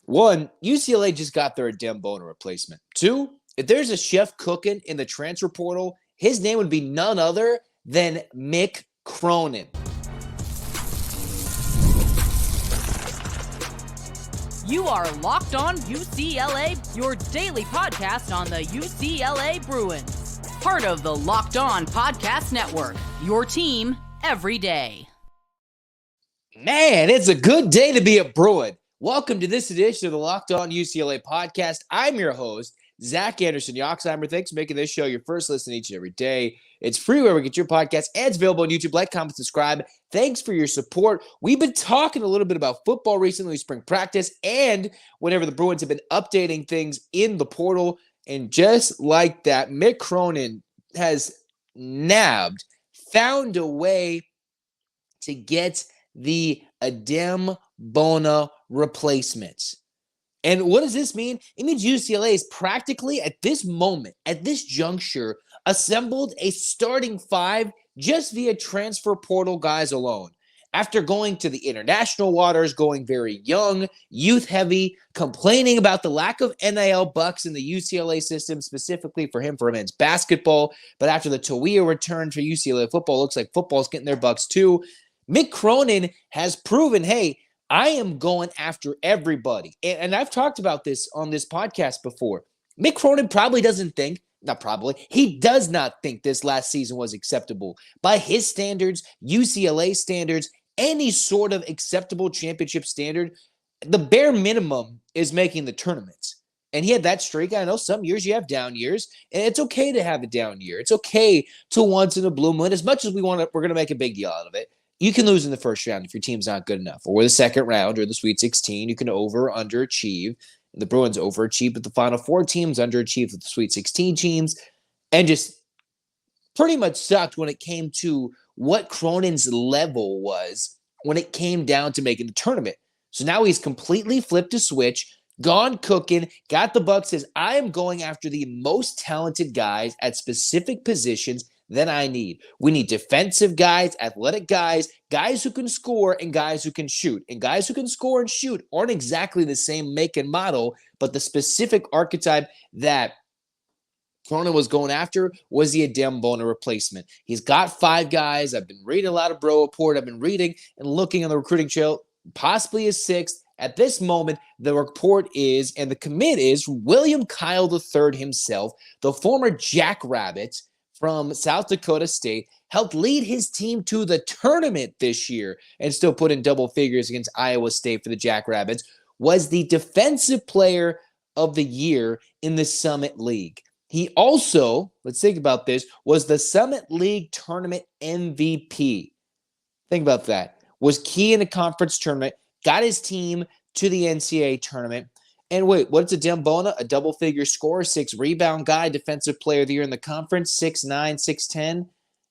One, UCLA just got their Adem Bona replacement. Two, if there's a chef cooking in the transfer portal, his name would be none other than Mick Cronin. You are Locked On UCLA, your daily podcast on the UCLA Bruins. Part of the Locked On Podcast Network, your team every day. Man, it's a good day to be a Bruin. Welcome to this edition of the Locked On UCLA podcast. I'm your host, Zach Anderson-Yoxsimer. Thanks for making this show your first listen each and every day. It's free wherever you get your podcast, and it's available on YouTube. Like, comment, subscribe. Thanks for your support. We've been talking a little bit about football recently, spring practice, and whenever the Bruins have been updating things in the portal. And just like that, Mick Cronin has found a way to get the Adem Bona replacements. And what does this mean? It means UCLA is practically at this moment, at this juncture, assembled a starting five just via transfer portal guys alone. After going to the international waters, going very young, youth heavy, complaining about the lack of NIL bucks in the UCLA system, specifically for men's basketball. But after the Tawia return for UCLA football, looks like football's getting their bucks too. Mick Cronin has proven, hey, I am going after everybody. And I've talked about this on this podcast before. Mick Cronin he does not think this last season was acceptable. By his standards, UCLA standards, any sort of acceptable championship standard, the bare minimum is making the tournaments. And he had that streak. I know some years you have down years, and it's okay to have a down year. It's okay to once in a blue moon. As much as we're going to make a big deal out of it. You can lose in the first round if your team's not good enough, or the second round or the Sweet 16. You can underachieve. The Bruins overachieved with the Final Four teams, underachieved with the Sweet 16 teams, and just pretty much sucked when it came to what Cronin's level was when it came down to making the tournament. So now he's completely flipped a switch, gone cooking, got the buck, says, I am going after the most talented guys at specific positions that I need. We need defensive guys, athletic guys, guys who can score, and guys who can shoot. And guys who can score and shoot aren't exactly the same make and model, but the specific archetype that Cronin was going after was the Adem Bona replacement. He's got 5 guys. I've been reading a lot of Bro Report. I've been reading and looking on the recruiting trail, possibly a 6th. At this moment, the report is, and the commit is, William Kyle III himself, the former Jackrabbit from South Dakota State, helped lead his team to the tournament this year and still put in double figures against Iowa State for the Jackrabbits, was the defensive player of the year in the Summit League. He also, let's think about this, was the Summit League tournament MVP. Think about that. Was key in a conference tournament, got his team to the NCAA tournament. And wait, what's Adem Bona? A double-figure scorer, 6 rebound guy, defensive player of the year in the conference, 6'9", 6'10".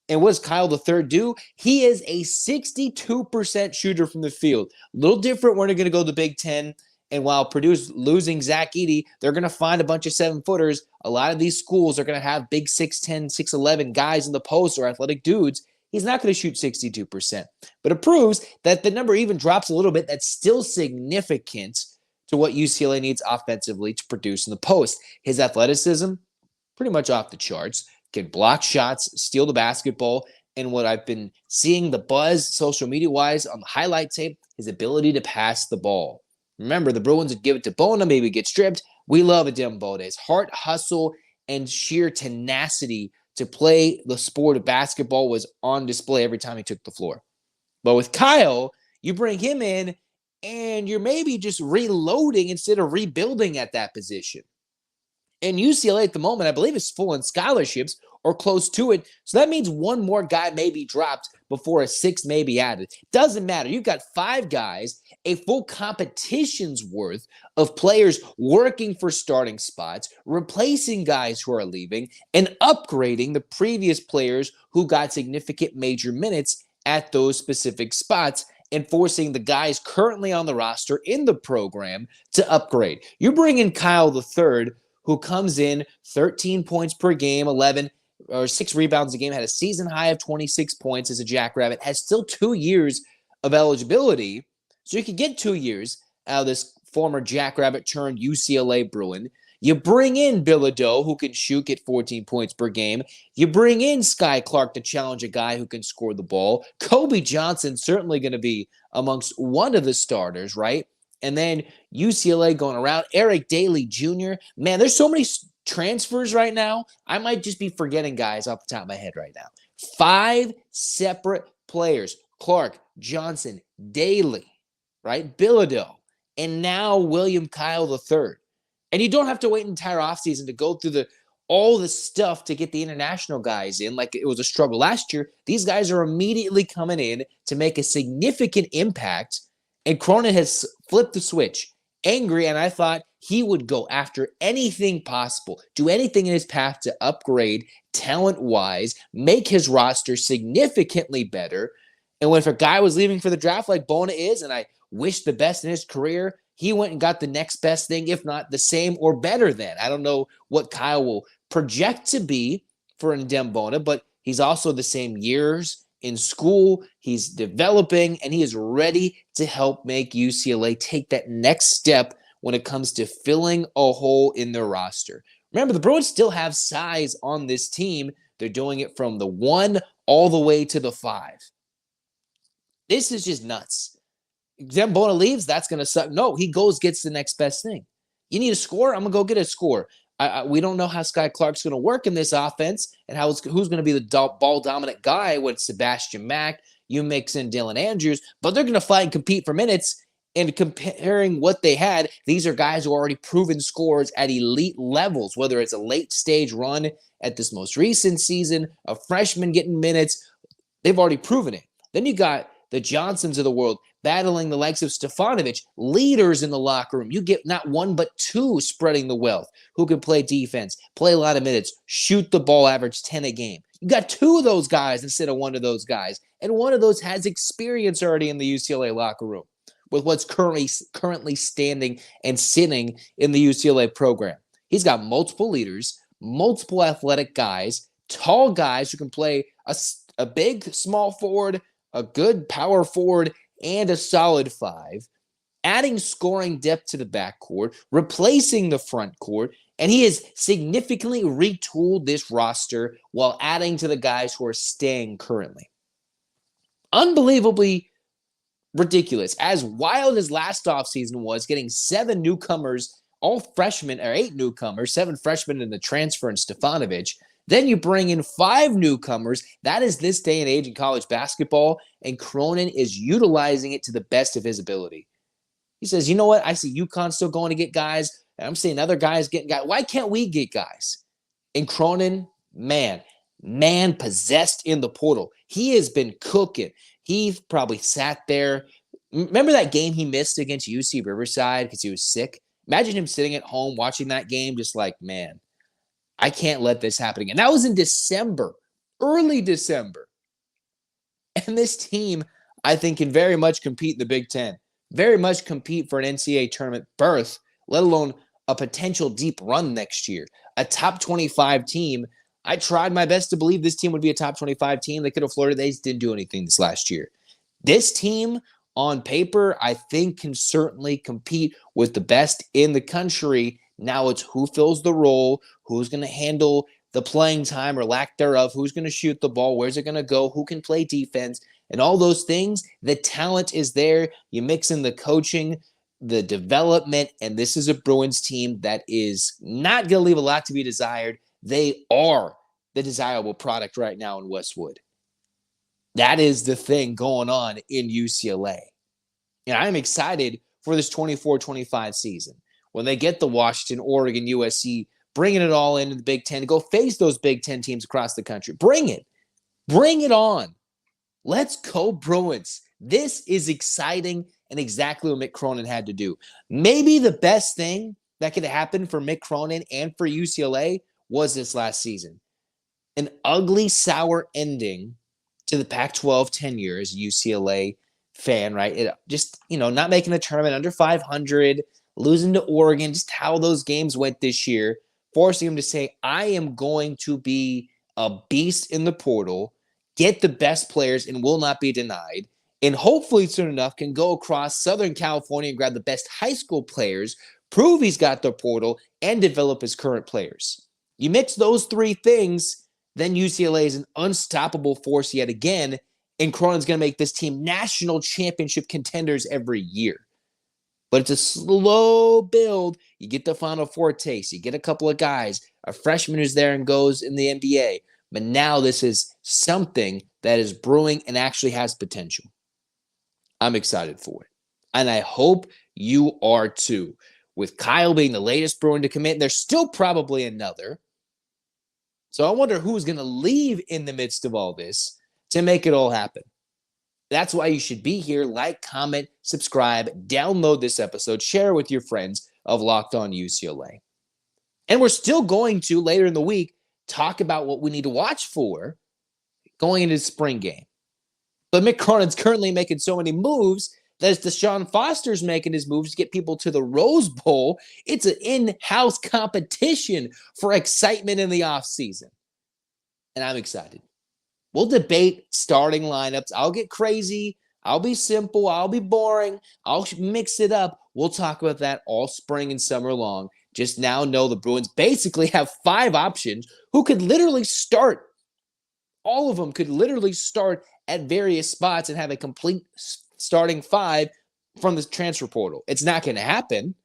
And what does Kyle III do? He is a 62% shooter from the field. A little different when they're going to go to the Big Ten. And while Purdue's losing Zach Edey, they're going to find a bunch of 7-footers. A lot of these schools are going to have big 6'10", 6'11" guys in the post or athletic dudes. He's not going to shoot 62%. But it proves that the number even drops a little bit. That's still significant to what UCLA needs offensively to produce in the post. His athleticism, pretty much off the charts, can block shots, steal the basketball, and what I've been seeing the buzz social media-wise on the highlight tape, his ability to pass the ball. Remember, the Bruins would give it to Bona, maybe get stripped. We love Adem Bona. His heart, hustle, and sheer tenacity to play the sport of basketball was on display every time he took the floor. But with Kyle, you bring him in, and you're maybe just reloading instead of rebuilding at that position. And UCLA at the moment, I believe, is full in scholarships or close to it. So that means one more guy may be dropped before a 6th may be added. Doesn't matter. You've got 5 guys, a full competition's worth of players working for starting spots, replacing guys who are leaving, and upgrading the previous players who got significant major minutes at those specific spots, and forcing the guys currently on the roster in the program to upgrade. You bring in Kyle III, who comes in 13 points per game, 11 or 6 rebounds a game, had a season high of 26 points as a Jackrabbit, has still 2 years of eligibility. So you could get 2 years out of this former Jackrabbit turned UCLA Bruin. You bring in Bilodeau, who can shoot, get 14 points per game. You bring in Sky Clark to challenge a guy who can score the ball. Kobe Johnson certainly going to be amongst one of the starters, right? And then UCLA going around. Eric Daly Jr. Man, there's so many transfers right now. I might just be forgetting guys off the top of my head right now. 5 separate players. Clark, Johnson, Daly, right? Bilodeau, and now William Kyle III. And you don't have to wait an entire offseason to go through all the stuff to get the international guys in, like it was a struggle last year. These guys are immediately coming in to make a significant impact, and Cronin has flipped the switch. Angry, and I thought he would go after anything possible, do anything in his path to upgrade talent-wise, make his roster significantly better. And when if a guy was leaving for the draft like Bona is, and I wish the best in his career, he went and got the next best thing, if not the same or better than. I don't know what Kyle will project to be for Adem Bona, but he's also the same years in school. He's developing, and he is ready to help make UCLA take that next step when it comes to filling a hole in their roster. Remember, the Bruins still have size on this team. They're doing it from the 1 all the way to the 5. This is just nuts. Adem Bona leaves, that's going to suck. No, he goes, gets the next best thing. You need a score? I'm going to go get a score. We don't know how Sky Clark's going to work in this offense and who's going to be the ball-dominant guy with Sebastian Mack. You mix in Dylan Andrews, but they're going to fight and compete for minutes. And comparing what they had, these are guys who are already proven scorers at elite levels, whether it's a late-stage run at this most recent season, a freshman getting minutes. They've already proven it. Then you got the Johnsons of the world battling the likes of Stefanovic, leaders in the locker room. You get not 1 but 2 spreading the wealth, who can play defense, play a lot of minutes, shoot the ball, average 10 a game. You got 2 of those guys instead of 1 of those guys, and 1 of those has experience already in the UCLA locker room with what's currently standing and sitting in the UCLA program. He's got multiple leaders, multiple athletic guys, tall guys who can play a big, small forward, a good power forward, and a solid 5, adding scoring depth to the backcourt, replacing the front court, and he has significantly retooled this roster while adding to the guys who are staying currently. Unbelievably ridiculous. As wild as last offseason was, getting 7 newcomers, all freshmen, or 8 newcomers, 7 freshmen in the transfer and Stefanovic. Then you bring in 5 newcomers. That is this day and age in college basketball, and Cronin is utilizing it to the best of his ability. He says, you know what? I see UConn still going to get guys, and I'm seeing other guys getting guys. Why can't we get guys? And Cronin, man possessed in the portal. He has been cooking. He probably sat there. Remember that game he missed against UC Riverside because he was sick? Imagine him sitting at home watching that game just like, man, I can't let this happen again. That was in December, early December. And this team, I think, can very much compete in the Big Ten, very much compete for an NCAA tournament berth, let alone a potential deep run next year. A top 25 team. I tried my best to believe this team would be a top 25 team. They could have flirted. They just didn't do anything this last year. This team, on paper, I think can certainly compete with the best in the country. Now it's who fills the role, who's going to handle the playing time or lack thereof, who's going to shoot the ball, where's it going to go, who can play defense, and all those things. The talent is there. You mix in the coaching, the development, and this is a Bruins team that is not going to leave a lot to be desired. They are the desirable product right now in Westwood. That is the thing going on in UCLA. And I'm excited for this 24-25 season. When they get the Washington, Oregon, USC, bringing it all into the Big Ten to go face those Big Ten teams across the country. Bring it. Bring it on. Let's go Bruins. This is exciting and exactly what Mick Cronin had to do. Maybe the best thing that could happen for Mick Cronin and for UCLA was this last season. An ugly, sour ending to the Pac-12 tenure as a UCLA fan, right? It just, not making the tournament under 500, losing to Oregon, just how those games went this year, forcing him to say, I am going to be a beast in the portal, get the best players and will not be denied, and hopefully soon enough can go across Southern California and grab the best high school players, prove he's got the portal, and develop his current players. You mix those three things, then UCLA is an unstoppable force yet again, and Cronin's going to make this team national championship contenders every year. But it's a slow build. You get the Final Four taste. You get a couple of guys, a freshman who's there and goes in the NBA. But now this is something that is brewing and actually has potential. I'm excited for it. And I hope you are too. With Kyle being the latest Bruin to commit, there's still probably another. So I wonder who's going to leave in the midst of all this to make it all happen. That's why you should be here. Like, comment, subscribe, download this episode, share with your friends of Locked On UCLA. And we're still going to, later in the week, talk about what we need to watch for going into the spring game. But Mick Cronin's currently making so many moves that as Deshaun Foster's making his moves to get people to the Rose Bowl, it's an in-house competition for excitement in the offseason. And I'm excited. We'll debate starting lineups. I'll get crazy. I'll be simple. I'll be boring. I'll mix it up. We'll talk about that all spring and summer long. Just now know the Bruins basically have 5 options who could literally start. All of them could literally start at various spots and have a complete starting 5 from the transfer portal. It's not going to happen,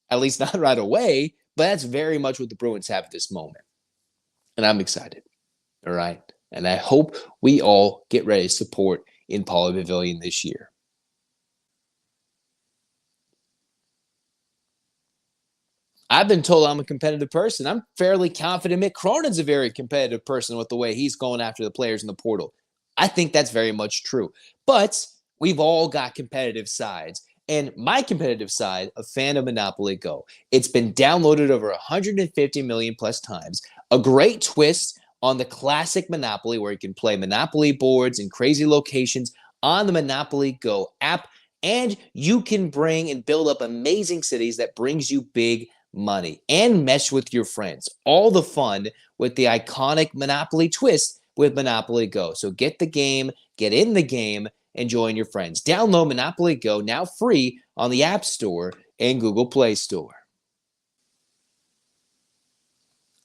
at least not right away, but that's very much what the Bruins have at this moment. And I'm excited. All right. And I hope we all get ready to support in Pauley Pavilion this year. I've been told I'm a competitive person. I'm fairly confident Mick Cronin's a very competitive person with the way he's going after the players in the portal. I think that's very much true. But we've all got competitive sides. And my competitive side, a fan of Monopoly Go. It's been downloaded over 150 million plus times. A great twist on the classic Monopoly where you can play Monopoly boards in crazy locations on the Monopoly Go app. And you can bring and build up amazing cities that brings you big money and mesh with your friends. All the fun with the iconic Monopoly twist with Monopoly Go. So get the game, get in the game, and join your friends. Download Monopoly Go now free on the App Store and Google Play Store.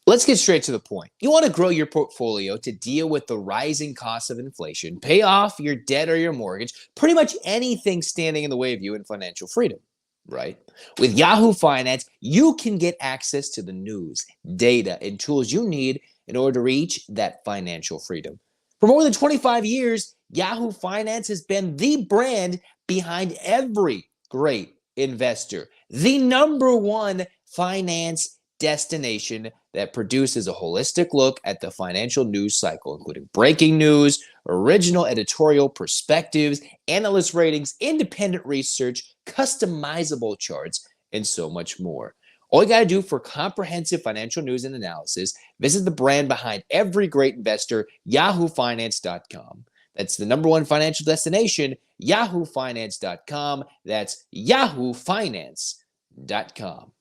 Let's get straight to the point. You want to grow your portfolio to deal with the rising costs of inflation, pay off your debt or your mortgage, pretty much anything standing in the way of you and financial freedom, right? With Yahoo Finance, you can get access to the news, data, and tools you need in order to reach that financial freedom. For more than 25 years, Yahoo Finance has been the brand behind every great investor, the number one finance destination that produces a holistic look at the financial news cycle, including breaking news, original editorial perspectives, analyst ratings, independent research, customizable charts, and so much more. All you got to do for comprehensive financial news and analysis, visit the brand behind every great investor, yahoofinance.com. That's the number one financial destination, yahoofinance.com. That's yahoofinance.com.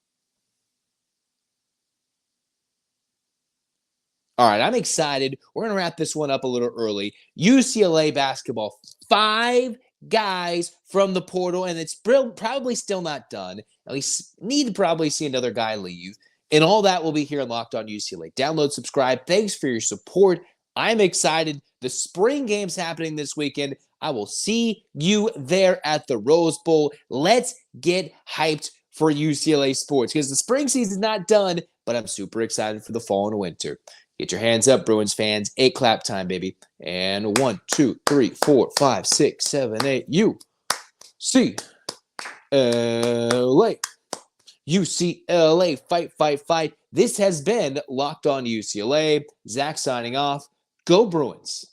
All right, I'm excited. We're going to wrap this one up a little early. UCLA basketball, 5 guys from the portal, and it's probably still not done. At least need to probably see another guy leave. And all that will be here on Locked On UCLA. Download, subscribe. Thanks for your support. I'm excited. The spring game's happening this weekend. I will see you there at the Rose Bowl. Let's get hyped for UCLA sports because the spring season's not done, but I'm super excited for the fall and winter. Get your hands up, Bruins fans. 8 clap time, baby. And 1, 2, 3, 4, 5, 6, 7, 8. UCLA. UCLA. Fight, fight, fight. This has been Locked On UCLA. Zach signing off. Go Bruins.